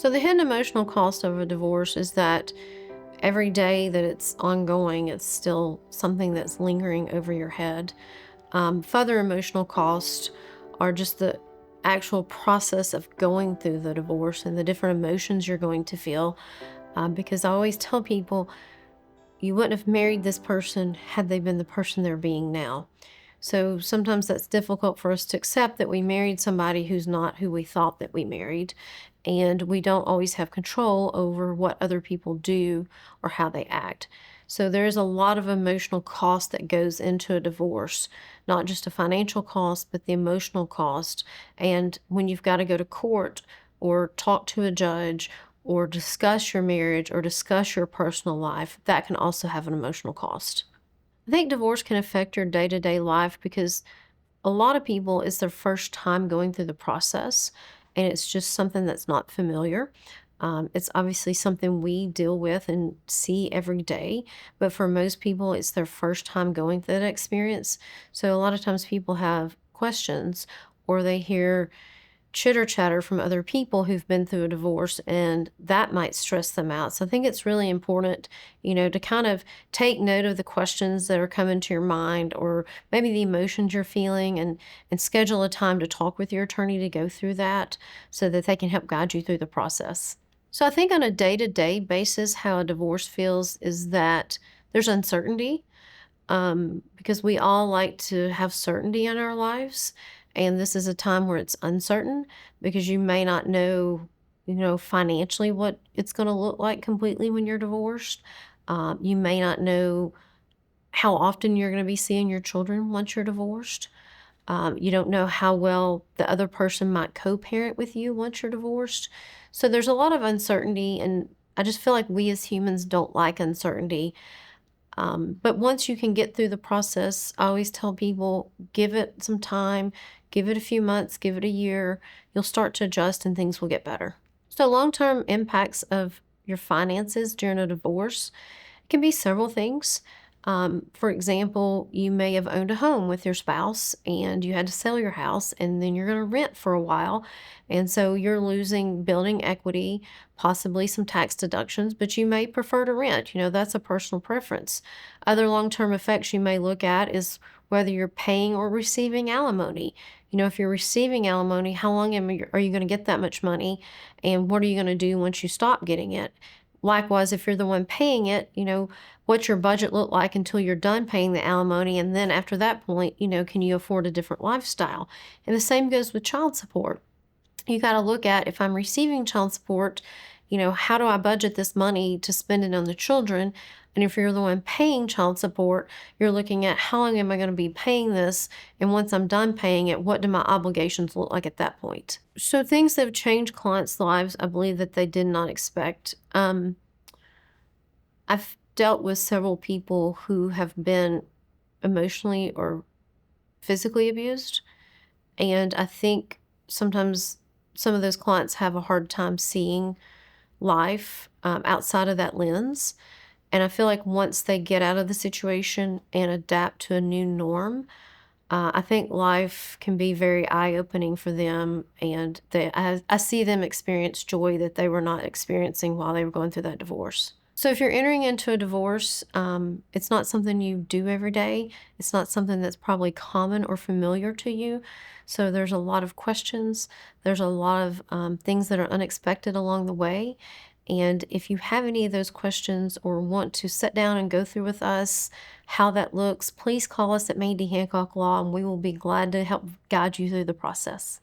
So the hidden emotional cost of a divorce is that every day that it's ongoing, it's still something that's lingering over your head. Further emotional costs are just the actual process of going through the divorce and the different emotions you're going to feel. Because I always tell people you wouldn't have married this person had they been the person they're being now. So sometimes that's difficult for us to accept that we married somebody who's not who we thought that we married. And we don't always have control over what other people do or how they act. So there's a lot of emotional cost that goes into a divorce, not just a financial cost, but the emotional cost. And when you've got to go to court or talk to a judge or discuss your marriage or discuss your personal life, that can also have an emotional cost. I think divorce can affect your day to day life because a lot of people, it's their first time going through the process, and it's just something that's not familiar. It's obviously something we deal with and see every day, but for most people, it's their first time going through that experience. So a lot of times people have questions or they hear chitter chatter from other people who've been through a divorce, and that might stress them out. So I think it's really important, to kind of take note of the questions that are coming to your mind or maybe the emotions you're feeling, and schedule a time to talk with your attorney to go through that so that they can help guide you through the process. So I think on a day-to-day basis, how a divorce feels is that there's uncertainty, because we all like to have certainty in our lives. And this is a time where it's uncertain because you may not know, financially what it's going to look like completely when you're divorced. You may not know how often you're going to be seeing your children once you're divorced. You don't know how well the other person might co parent with you once you're divorced. So there's a lot of uncertainty. And I just feel like we as humans don't like uncertainty, but once you can get through the process, I always tell people give it some time, give it a few months, give it a year. You'll start to adjust and things will get better. So, long term impacts of your finances during a divorce can be several things. For example, you may have owned a home with your spouse and you had to sell your house, and then you're going to rent for a while. And so you're losing building equity, possibly some tax deductions, but you may prefer to rent. That's a personal preference. Other long term effects you may look at is whether you're paying or receiving alimony. If you're receiving alimony, how long are you going to get that much money? And what are you going to do once you stop getting it? Likewise, if you're the one paying it, what's your budget look like until you're done paying the alimony? And then after that point, can you afford a different lifestyle? And the same goes with child support. You got to look at, if I'm receiving child support, how do I budget this money to spend it on the children? And if you're the one paying child support, you're looking at how long am I going to be paying this? And once I'm done paying it, what do my obligations look like at that point? So things that have changed clients' lives, I believe that they did not expect. I've dealt with several people who have been emotionally or physically abused. And I think sometimes some of those clients have a hard time seeing life outside of that lens. And I feel like once they get out of the situation and adapt to a new norm, I think life can be very eye opening for them. And I see them experience joy that they were not experiencing while they were going through that divorce. So, if you're entering into a divorce, it's not something you do every day. It's not something that's probably common or familiar to you. So, there's a lot of questions. There's a lot of things that are unexpected along the way. And if you have any of those questions or want to sit down and go through with us how that looks, please call us at Mandy Hancock Law, and we will be glad to help guide you through the process.